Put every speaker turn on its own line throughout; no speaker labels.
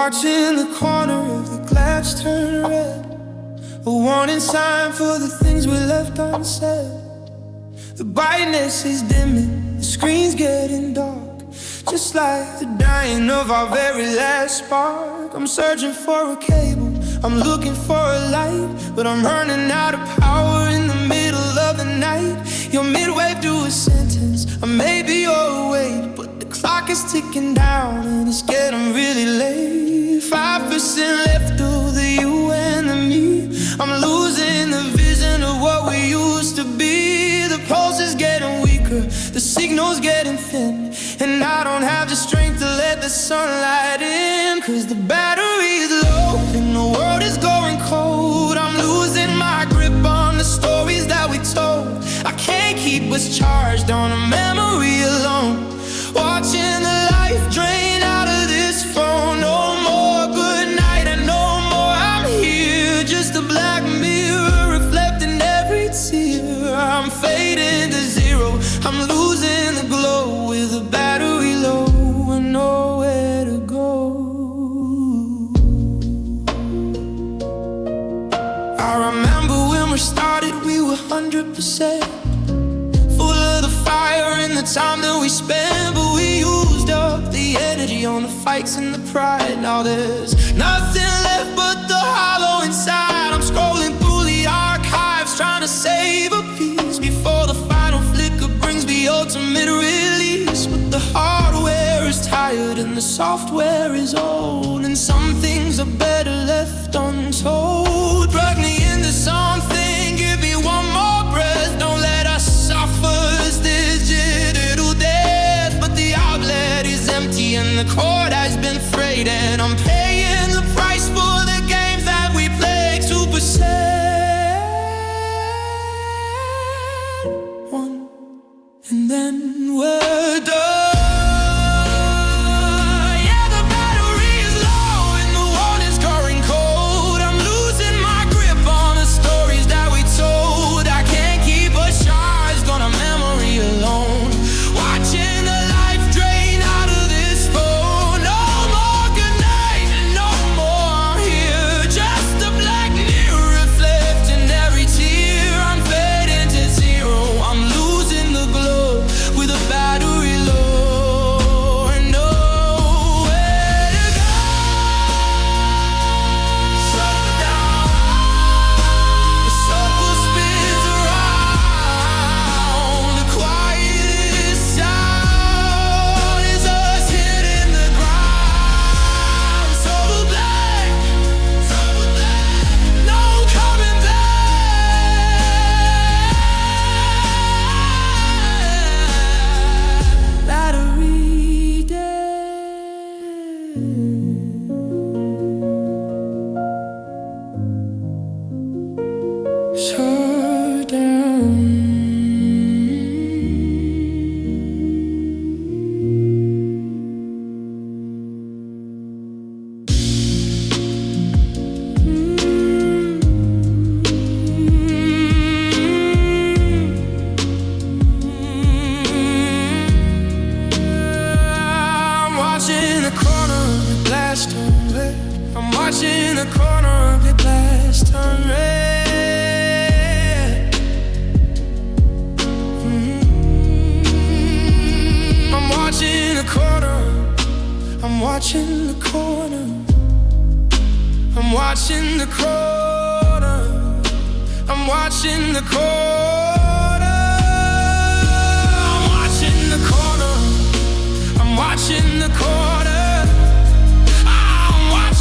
watching the corner of the glass turn red, a warning sign for the things we left unsaid. The brightness is dimming, the screen's getting dark, just like the dying of our very last spark. I'm searching for a cable, I'm looking for a light, but I'm running out of power in the middle of the night. You're midway through a sentence, or maybe you're awake, but the clock is ticking down and it's getting really late. 5% left of the you and the me. I'm losing the vision of what we used to be. The pulse is getting weaker, the signal's getting thin, and I don't have the strength to let the sunlight in. Cause the battery's low and the world is going cold. I'm losing my grip on the stories that we told. I can't keep us charged on a memory alone. Watching the life drain out of this phone. No more good night and no more I'm here. Just a black mirror reflecting every tear. I'm fading to zero, I'm losing the glow with a battery low and nowhere to go. I remember when we started, we were 100%, full of the fire and the time that we spent. But we used up the energy on the fights and the pride. Now there's nothing left but the hollow inside. I'm scrolling through the archives, trying to save a piece before the final flicker brings the ultimate release. But the hardware is tired and the software is old, and some things are better left untold. Drag me into something, give me one more breath. Don't let us suffer this digital death. But the outlet is empty and the cord has been frayed, and I'm paying the price for the games that we played. 2%, one, and then we're done. I'm watching the corner of the glass turn red. I'm watching the corner, I'm watching the corner, I'm watching the corner, I'm watching the corner, I'm watching the corner, I'm watching the corner.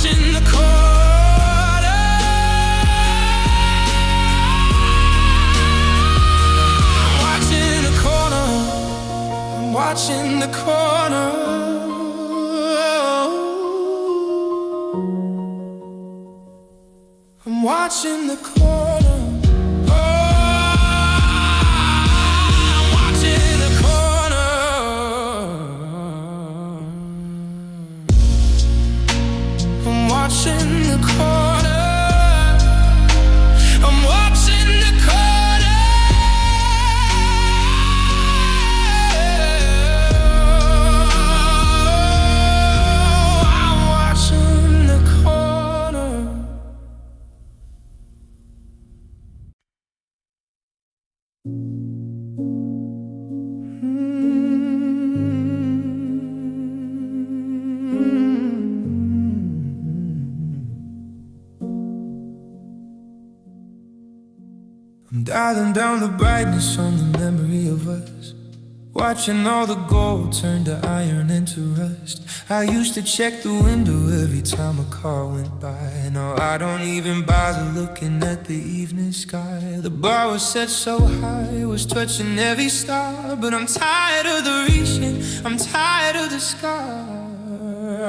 In the corner, I'm watching the corner, I'm watching the corner, I'm watching the corner. Watching the corner, I'm watching the corner, I'm watching I'm dialing down the brightness on the memory of us, watching all the gold turn to iron and to rust. I used to check the window every time a car went by. Now I don't even bother looking at the evening sky. The bar was set so high, it was touching every star. But I'm tired of the reaching, I'm tired of the scar.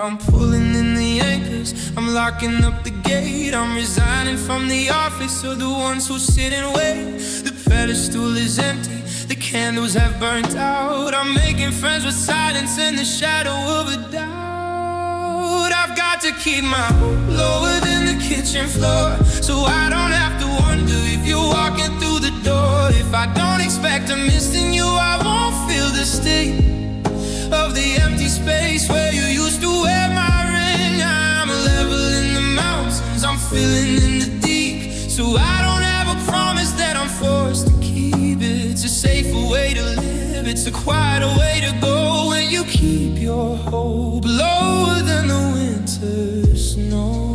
I'm pulling in the anchors, I'm locking up the gate. I'm resigning from the office of the ones who sit and wait. The pedestal is empty, the candles have burnt out. I'm making friends with silence and the shadow of a doubt. I've got to keep my hope lower than the kitchen floor, so I don't have to wonder if you're walking through the door. If I don't expect I'm missing you, I won't feel the sting of the empty space where you used to wear my ring. I'm level in the mountains, I'm filling in the deep, so I don't have a promise that I'm forced to keep. It's a safer way to live, it's a quieter way to go when you keep your hope lower than the winter snow.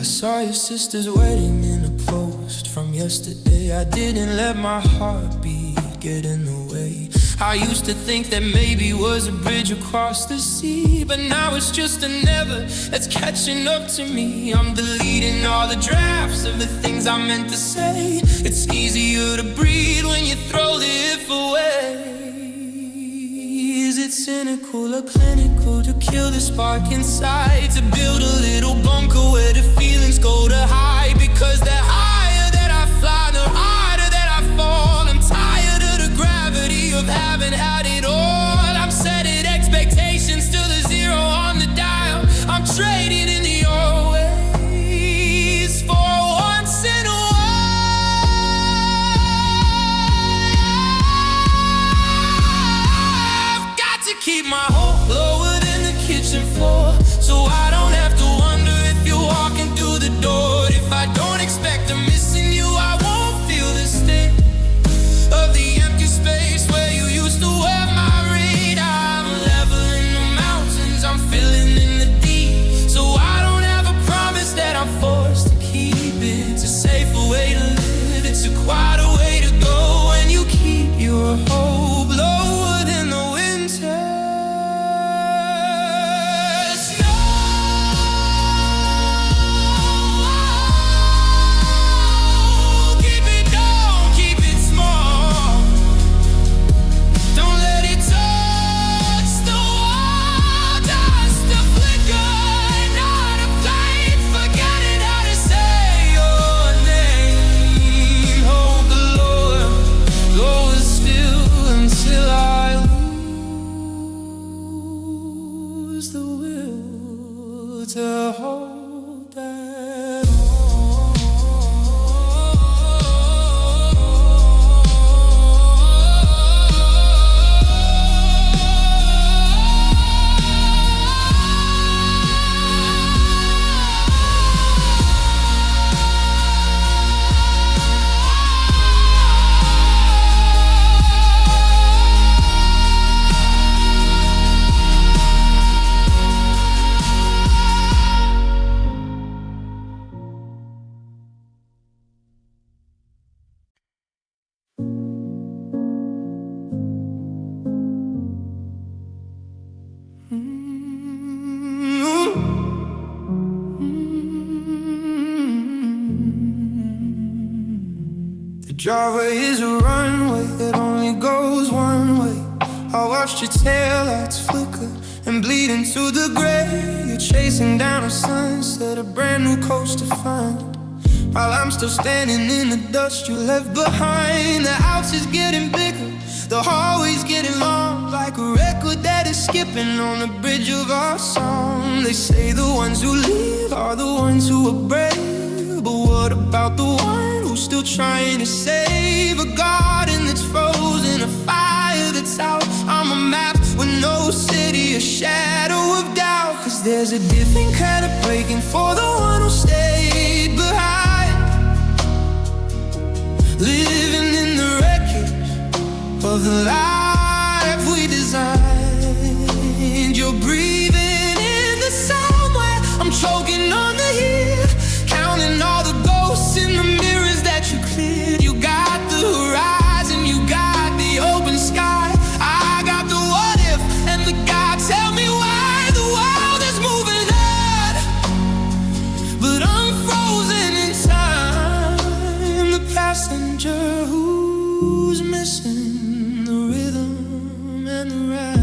Saw your sister's wedding in a post from yesterday. I didn't let my heartbeat get in the way. I used to think that maybe it was a bridge across the sea, but now it's just a never that's catching up to me. I'm deleting all the drafts of the things I meant to say. It's easier to breathe when you throw the if away. Is it cynical or clinical to kill the spark inside, to build a little bunker where the feelings go to hide? Because the higher that I fly, the harder that I fall. I'm tired of the gravity of having had it all. I'm setting expectations to the zero on the dial. I'm trading in the old ways for once in a keep my hope lower than the kitchen floor, so I don't have to wonder if you're walking through the door. If I don't expect I'm missing you, I won't feel the sting of the empty space where you used to wear my ring. I'm level in the mountains, I'm filling in the deep, so I don't have a promise that I'm forced to keep. It's a safer way to live, it's a quieter way to go when you keep your hope lower than the winter. To hold that driveway is a runway that only goes one way. I watched your taillights flicker and bleed into the gray. You're chasing down a sunset, a brand new coast to find, while I'm still standing in the dust you left behind. The house is getting bigger, the hallway's getting long, like a record that is skipping on the bridge of our song. They say the ones who leave are the ones who are brave, but what about the one who's still trying to save a garden that's frozen, a fire that's out? I'm a map with no city, a shadow of doubt. Cause there's a different kind of breaking for the one who stayed behind, living in the wreckage of the life we designed. You're breathing in the somewhere, I'm choking on the here, counting all the ghosts in the mirrors that you cleared. You got the horizon, you got the open sky, I got the what if and the God. Tell me why the world is moving on, but I'm frozen in time. The passenger who's missing the rhythm and the rhyme.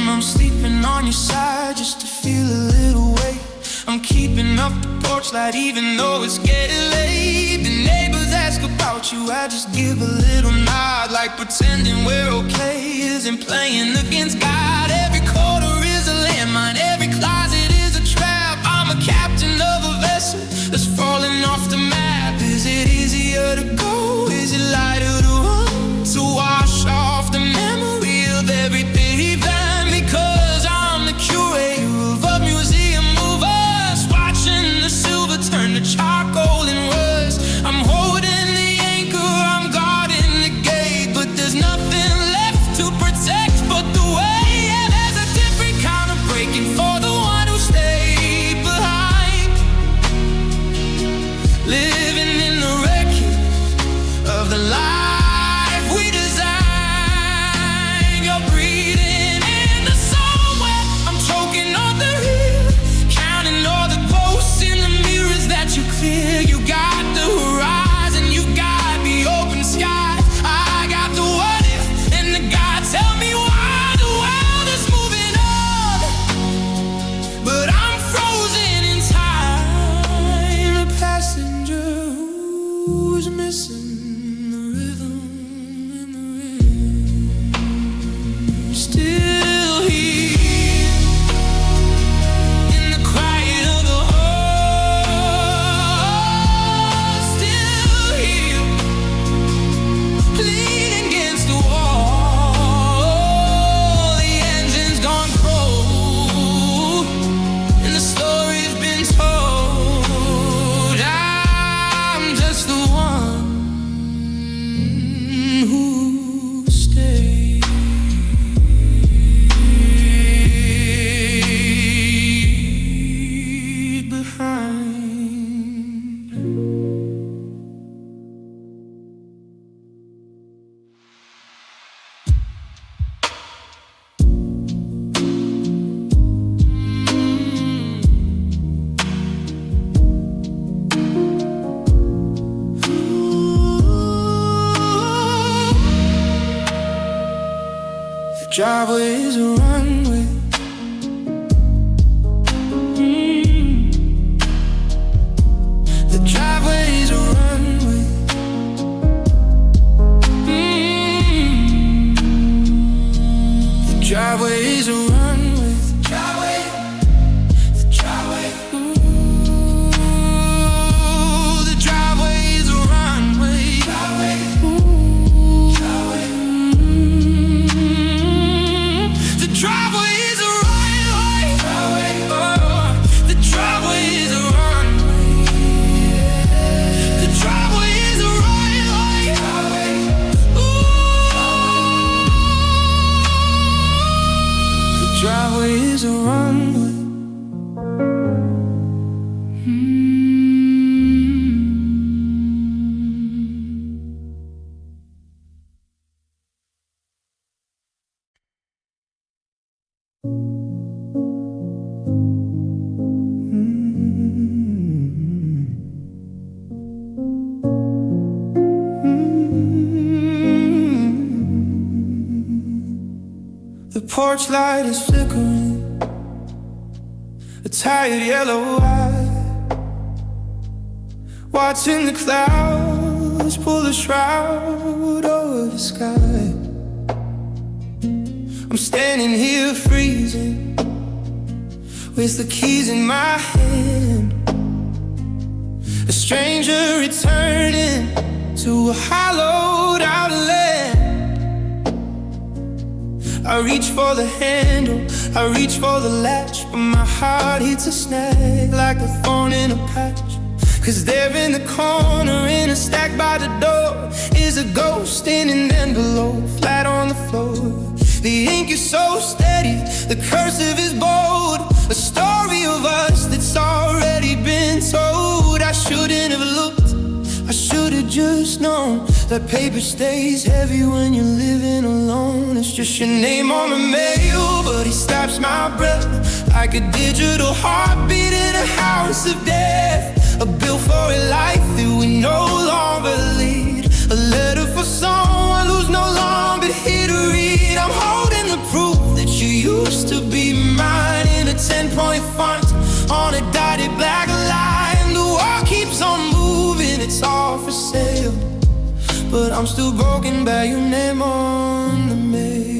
I'm sleeping on your side just to feel a little weight. I'm keeping up the porch light even though it's getting late. The neighbors ask about you, I just give a little nod, like pretending we're okay isn't playing against God. Every corner is a landmine, every closet is a trap. I'm a captain of a vessel that's falling off the map. Is it easier to go? Is it lighter to run? To wash off the memory of everything we've done? Because I'm the curator of a museum of us, watching the silver turn to charcoal and rust. I'm holding the anchor, I'm guarding the gate, but there's nothing left to protect but the way. Yeah, there's a different kind of breaking for the one who stayed behind, living in the wreckage of the life we designed. You're breathing in the somewhere, I'm choking on the real, counting all the ghosts in the mirrors that you clear. You got the horizon, you got the open sky, I got the what if and the God. Tell me why the world is moving on, but I'm frozen in time. A passenger who's missing the rhythm and the rhythm. Still here in the quiet of the heart. Still here, leaning against the wall. The engine's gone cold and the story's been told. I'm just the one who stayed behind. The driveway is a runway. The driveway is a runway. The driveway is a runway. The driveway. Ooh, the driveway is a runway. The driveway is a runway. The driveway is a runway. The driveway is a runway. The driveway is a runway. The porch light is flickering, a tired yellow eye, watching the clouds pull a shroud over the sky. I'm standing here freezing, with the keys in my hand, a stranger returning to a hollowed out land. I reach for the handle, I reach for the latch, but my heart hits a snag like a thorn in a patch. 'Cause there in the corner, in a stack by the door, is a ghost in an envelope, flat on the floor. The ink is so steady, the cursive is bold, a story of us that's already been told. I shouldn't have looked, I should have just known that paper stays heavy when you're living alone. It's just your name on the mail, but it stops my breath like a digital heartbeat in a house of death. A bill for a life that we no longer lead, a letter for someone who's no longer here to read. I'm holding the proof that you used to be mine in a 10-point font on a dotted black line. The wall keeps on moving, it's all for sale, but I'm still broken by your name on the mail.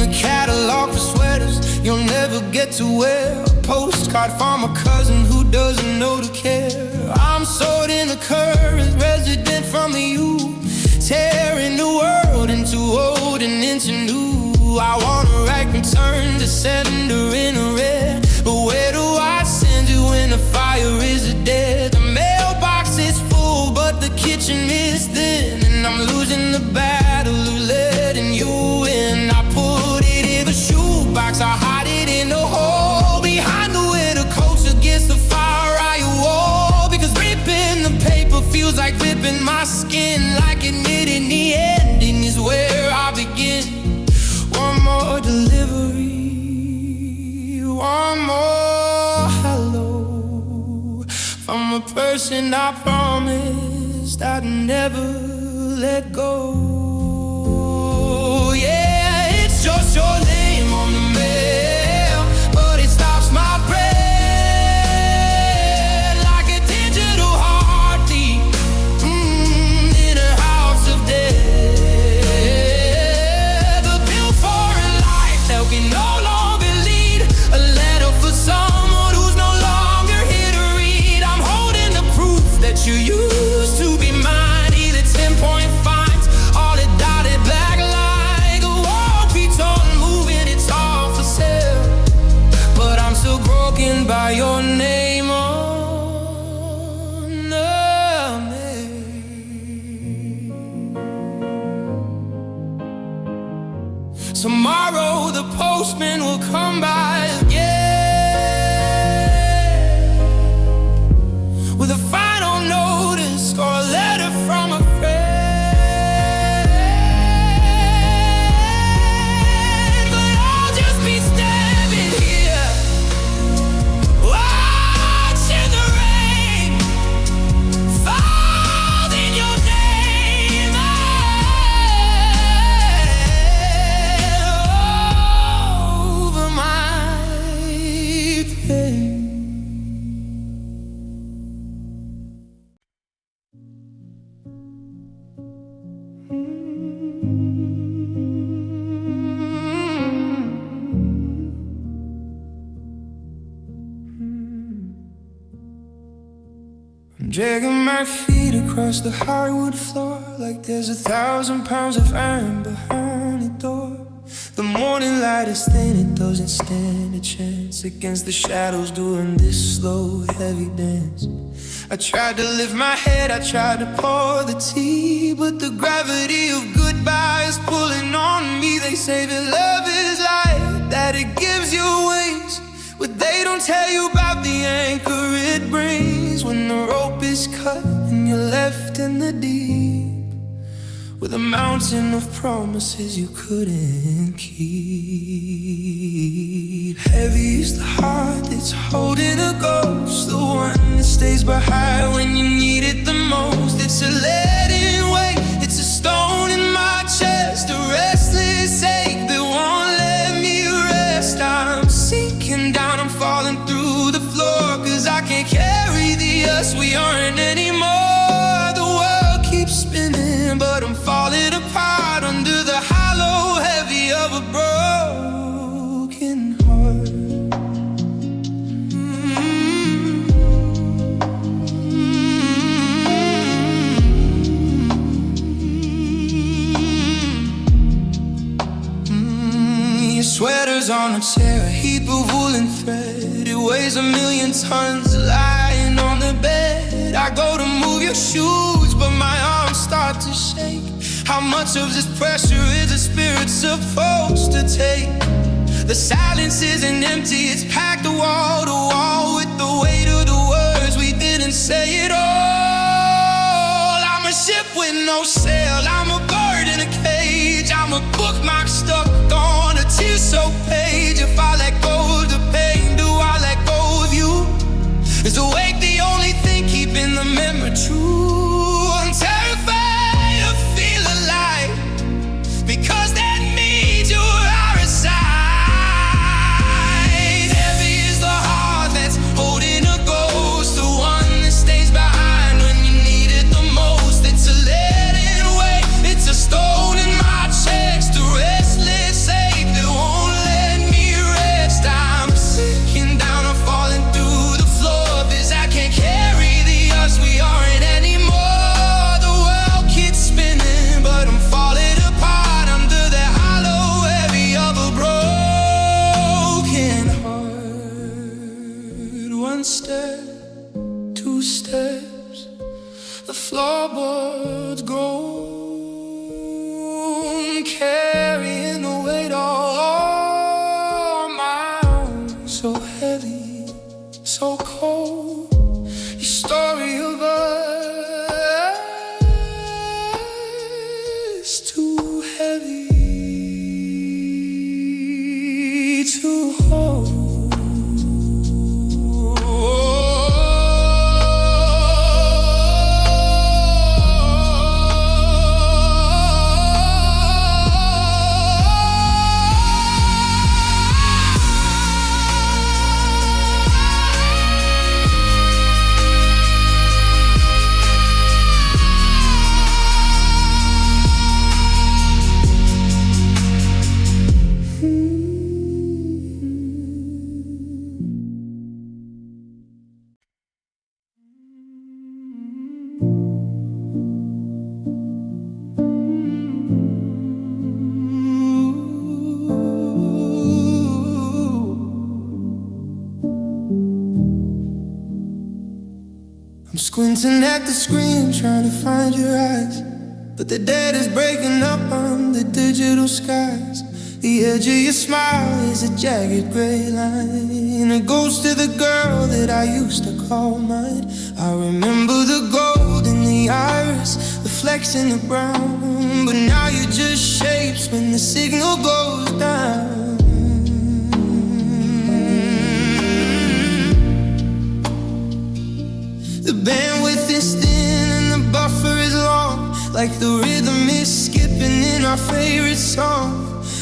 The catalog for sweaters you'll never get to wear, a postcard from a cousin who doesn't know to care. I'm sold in the current, resident from the U, tearing the world into old and into new. I wanna write return to sender in a red, but where do I send you when the fire is dead? The mailbox is full, but the kitchen is thin, and I'm losing the battle of letting you in. I put it in the shoebox, I hide it in the hole behind the winter coats against the fire I wall. Because ripping the paper feels like ripping my skin, like admitting the ending is where I begin. One more delivery, one more hello, from a person I promised I'd never let go. Yeah, it's just your name on the mail, but it stops my breath like a digital heartbeat in a house of death. A bill for a life that we no longer lead, a letter for someone who's no longer here to read. I'm holding the proof that you used to be mine, either 10-point fines, all the dotted black line. The wall keeps on moving, it's all for sale, but I'm still broken by your name on the mail. Tomorrow the postman will come by again with a final notice or a letter from a friend. But I'll just be standing here, watching the rain fall in your name over my pain. I'm dragging my feet across the hardwood floor like there's 1,000 pounds of iron behind the door. The morning light is thin, it doesn't stand a chance against the shadows doing this slow, heavy dance. I tried to lift my head, I tried to pour the tea, but the gravity of goodbye is pulling on me. They say that love is light, that it gives you wings, but they don't tell you about the anchor it brings when the rope is cut and you're left in the deep with a mountain of promises you couldn't keep. Heavy is the heart that's holding a ghost, the one that stays behind when you need it the most. It's a leading weight, it's a stone in my chest, a restless ache that won't let me rest. I'm sinking down, I'm falling through the floor, 'cause I can't carry the us we aren't anymore. The world keeps spinning, but I'm falling apart under the hollow heavy of a broken heart. your sweater's on a chair, a heap of woolen thread. It weighs 1,000,000 tons lying on the bed. I go to move your shoes, but my arms start to shake. How much of this pressure is the spirit supposed to take? The silence isn't empty, it's packed wall to wall with the weight of the words we didn't say it all. I'm a ship with no sail, I'm a bird in a cage. I'm a bookmark stuck on a tear-soaked page. If I let go of the pain, do I let go of you? Is awake the only thing keeping the memory true? I'm terrified to feel alive, because that means you are a side. Heavy is the heart that's holding a ghost, the one that stays behind when you need it the most. It's a letting wait, it's a stone in my chest, a restless ache that won't let me rest. I'm sinking down, I'm falling through the floor, 'cause I can't carry the us we aren't anymore. The world keeps spinning, but I'm falling apart under the hollow heavy of a broken heart. One step, two steps, the floorboards groan, carrying the weight all on my own. So heavy, so cold, your story of us too heavy to hold. I'm squinting at the screen, trying to find your eyes, but the dead is breaking up on the digital skies. The edge of your smile is a jagged gray line, a ghost of the girl that I used to call mine. I remember the gold in the iris, the flecks in the brown, but now you're just shapes when the signal goes down. The bandwidth is thin and the buffer is long, like the rhythm is skipping in our favorite song.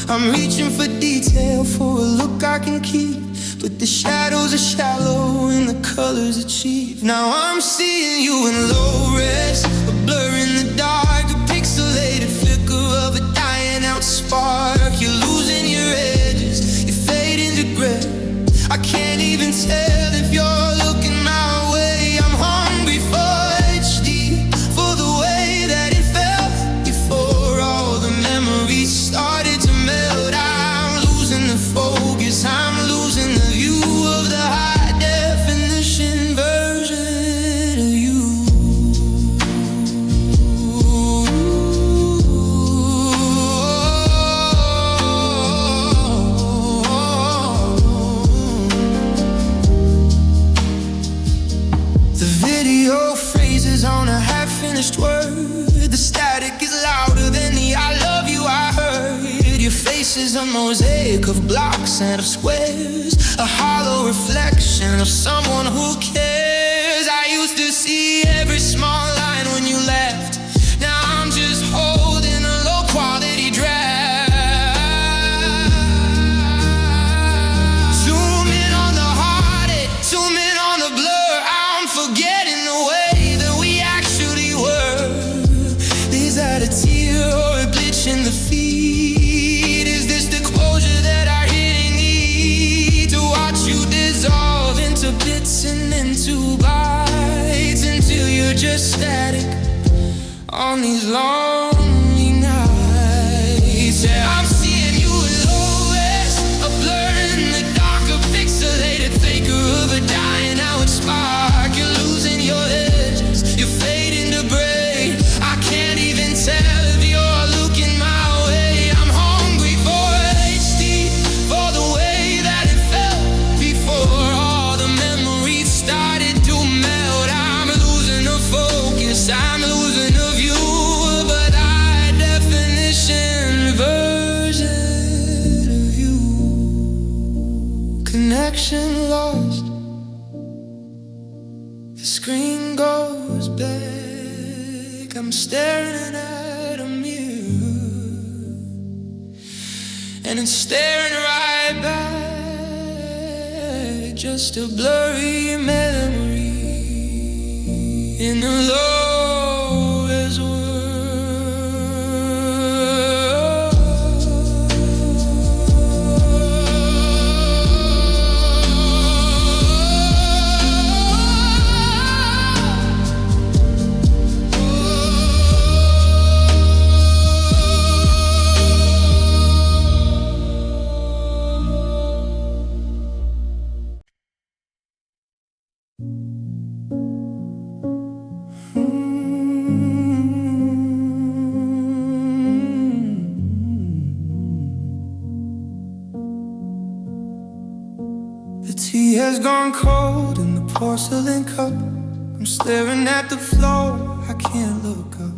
I'm reaching for detail, for a look I can keep, but the shadows are shallow and the colors are cheap. Now I'm seeing you in low res, a blur in the dark, a pixelated flicker of a dying out spark. You're losing your edges, you're fading to gray. I can't even tell if you're looking my way. I'm hungry for HD, for the way that it felt before all the memories started to melt. I'm losing the focus, I'm losing the view of the high definition version of you. The video phrases on a half-finished word. The static is louder than the I love you I heard. Your face is a mosaic of blocks and of squares, a hollow reflection of someone who cares. I used to see every small line when you left. Now I'm just holding a low quality draft. Zoom in on the heartache, zoom in on the blur. I'm forgetting the way that we actually were. Is that a tear or a glitch in the feed? Is this the closure that our hitting need to watch you dissolve into bits and into bites, until you're just static on these lonely nights? Yeah, I'm seeing you in low res, connection lost. The screen goes black. I'm staring at a mirror, and it's staring right back. Just a blurry memory in the lowest world. The tea has gone cold in the porcelain cup. I'm staring at the floor, I can't look up.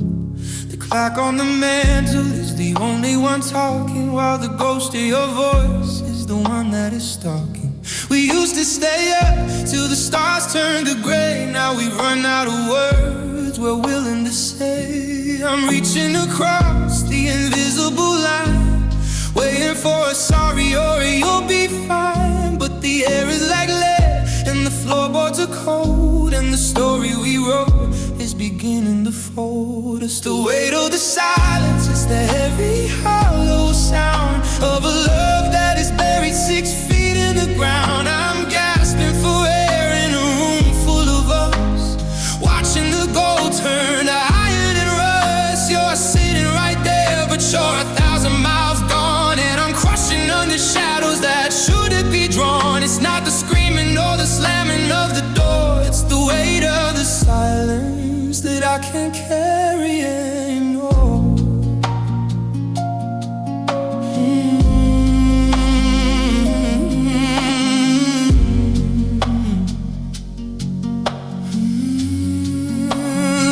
The clock on the mantle is the only one talking, while the ghost of your voice is the one that is stalking. We used to stay up till the stars turned to gray. Now we've run out of words we're willing to say. I'm reaching across the invisible line, waiting for a sorry or a you'll be fine. But the air is like lead and the floorboards are cold, and the story we wrote is beginning to fold. It's the weight of the silence, it's the heavy hollow sound of a love that is buried 6 feet in the ground. I'm gasping for air in a room full of us, watching the gold turn to iron and rust. You're sitting right there, but you're 1,000 miles gone, and I'm crushing under shadows that shouldn't be drawn. It's not the screaming or the slamming of the door, it's the weight of the silence that I can't carry anymore.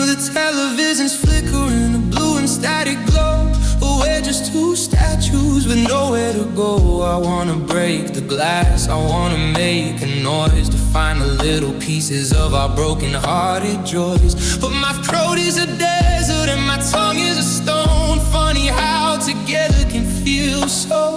The television's flickering, the blue and static glow, but we're just 2 statues with nowhere to go. I wanna break the glass, I wanna make a noise to find the little pieces of our broken-hearted joys. But my throat is a desert and my tongue is a stone. Funny how together can feel so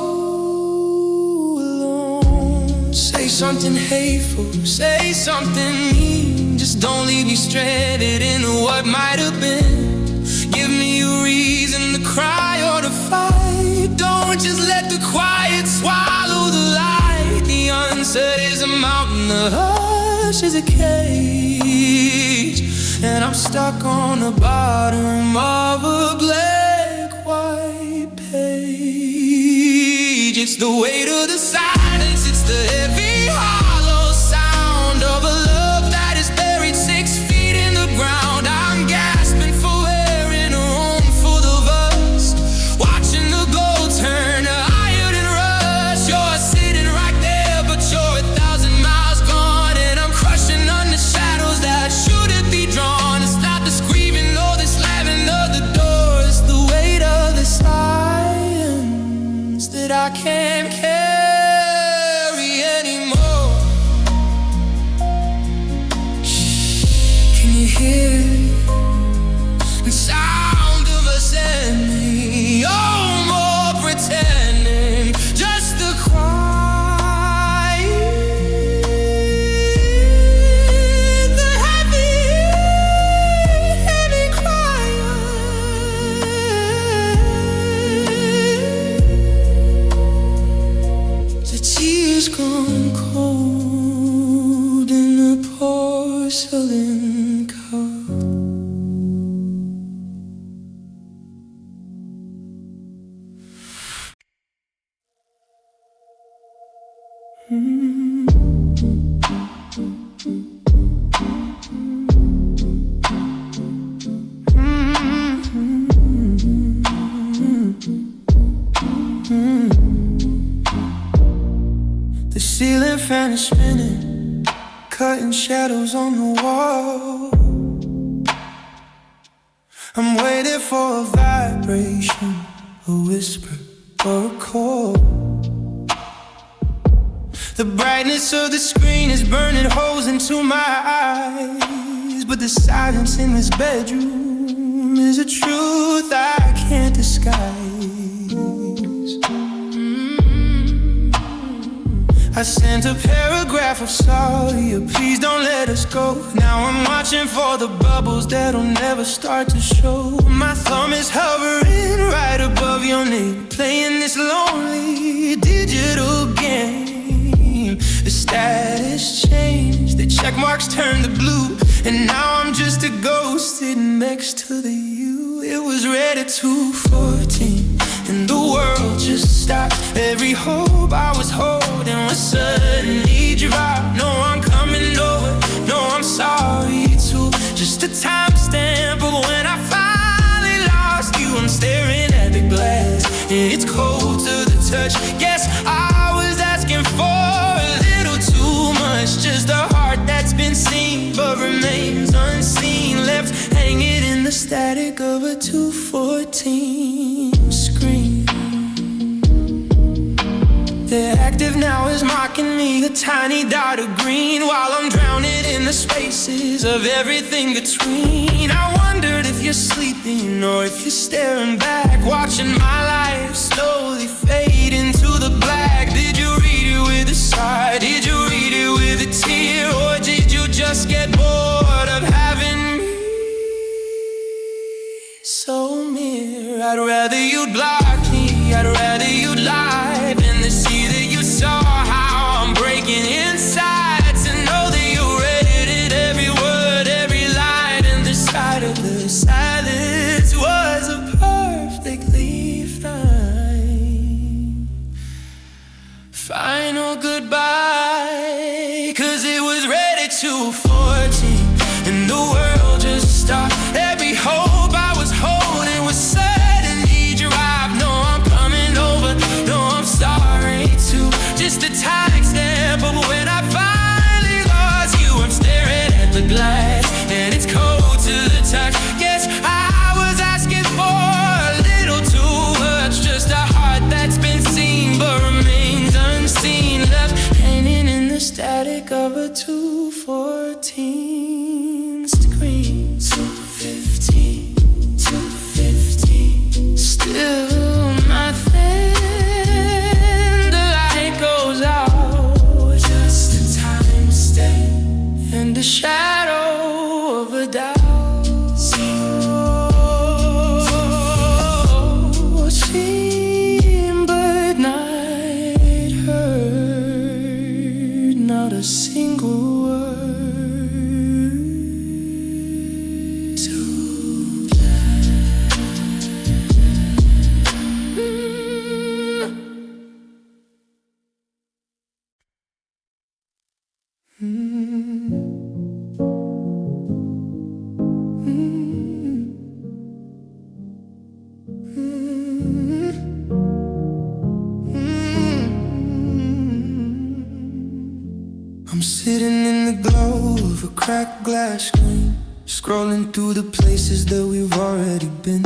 alone. Say something hateful, say something mean, just don't leave me stranded in what might have been. Give me a reason to cry or to fight. Don't just let the quiet swallow the light. The unsaid is a mountain, the hush is a cage, and I'm stuck on the bottom of a blank white page. It's the weight of the silence, it's the heavy hollow sound of a love that is buried 6 feet in the ground. I'm gasping for air in a room full of us, watching the gold turn to iron and rust. You're sitting right there, but you're 1,000 miles gone, and I'm crushing under shadows that shouldn't be drawn. It's not the screaming or the slamming of the doors, it's the weight of the silence that I can't carry anymore. Can you hear the sound of us ending? No more pretending, just the quiet, the heavy crying. The tears gone cold in the porcelain cup. The ceiling fan is spinning, cutting shadows on the wall. I'm waiting for a vibration, a whisper or a call. The brightness of the screen is burning holes into my eyes, but the silence in this bedroom is a truth I can't disguise. I sent a paragraph of sorry, please don't let us go. Now I'm watching for the bubbles that'll never start to show. My thumb is hovering right above your name, playing this lonely digital game. The status changed, the check marks turned to blue, and now I'm just a ghost sitting next to the you. It was read at 2:14, and the world just stopped. Every hope I was holding was suddenly dropped. No, I'm coming over, no, I'm sorry too. Just a timestamp of when I finally lost you. I'm staring at the glass, and it's cold to the touch. Guess I was asking for a little too much. Just a heart that's been seen but remains unseen, left hanging in the static of a 2:14 screen. The active now is mocking me, a tiny dot of green, while I'm drowning in the spaces of everything between. I wondered if you're sleeping or if you're staring back, watching my life slowly fade into the black. Did you read it with a sigh? Did you read it with a tear? Or did you just get bored of having me so near? I'd rather you'd block me, I'd rather you'd lie than to see that you saw how I'm breaking inside. To know that you read it, every word, every line, and the side of the silence was a perfectly fine final goodbye. 'Cause it was read at 2:14, and the world just stopped. Every hope I was holding was suddenly dropped. No, I'm coming over, no, I'm sorry too. Just a timestamp of when I finally lost you. I'm staring at the glass, and it's cold to the touch. Guess I was asking for a little too much. Just a heart that's been seen but remains unseen, left hanging in the static of a 2:14 screen. 2:15, 2:15, still nothing. The light goes out, just a time step and the shadow of a doubt. Seen but not heard, not a single word. Too I'm sitting in the glow of a cracked glass screen, scrolling through the places that we've already been.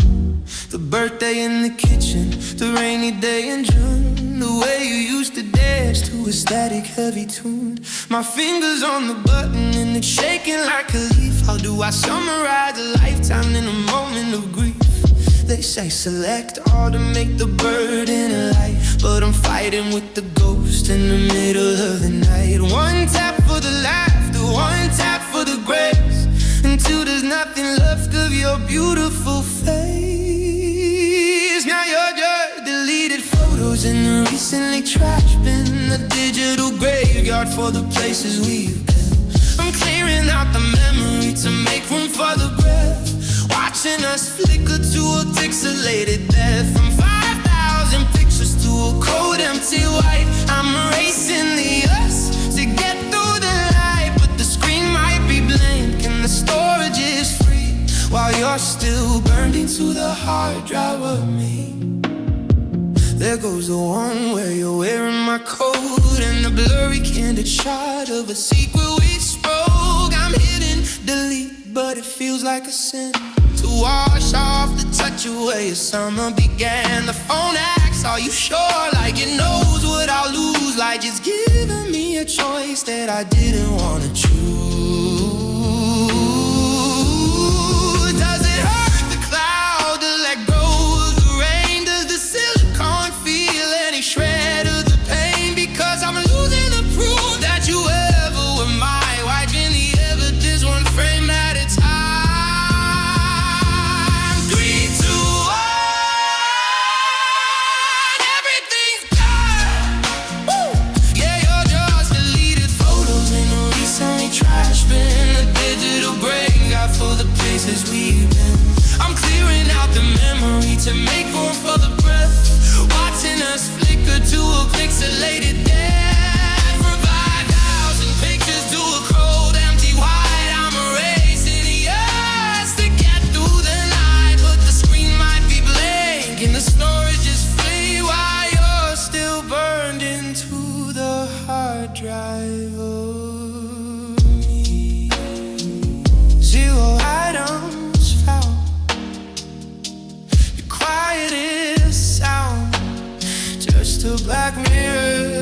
The birthday in the kitchen, the rainy day in June, the way you used to dance to a static heavy tune. My fingers on the button and it's shaking like a leaf. How do I summarize a lifetime in a moment of grief? They say select all to make the burden light, but I'm fighting with the ghost in the middle of the night. One tap for the laughter, one tap for the grace, until there's nothing left of your beautiful face. Now you're just deleted photos in the recently trash bin, a digital graveyard for the places we've been. I'm clearing out the memory to make room for the breath, watching us flicker to a pixelated death. From 5,000 pictures to a cold empty white, I'm erasing the us to get through the light. But the screen might be blank and the storage is free, while you're still burned into the hard drive of me. There goes the one where you're wearing my coat, and the blurry candid shot of a secret we spoke. I'm hitting delete, but it feels like a sin to wash off the touch of where your summer began. The phone asks, are you sure? Like it knows what I'll lose, like just giving me choice that I didn't want to choose. Does it hurt the cloud to let go of the rain? Does the silicone feel any shred of the pain? Because I'm losing the proof that you ever were mine, wiping the evidence one frame at a time. 3, 2, 1, everything's gone. Woo! Yeah, you're just deleted photos and a recently trash bin. A digital brain got for the places we've been. I'm clearing out the memory to make room for the breath. Watching us flicker to a pixelated death. From 5,000 pictures to a cold, empty white. I'm erasing years to get through the night, but the screen might be blank and the storage is free while you're still burned into the hard drive of me. 0 items found. Your quietest sound, just a black mirror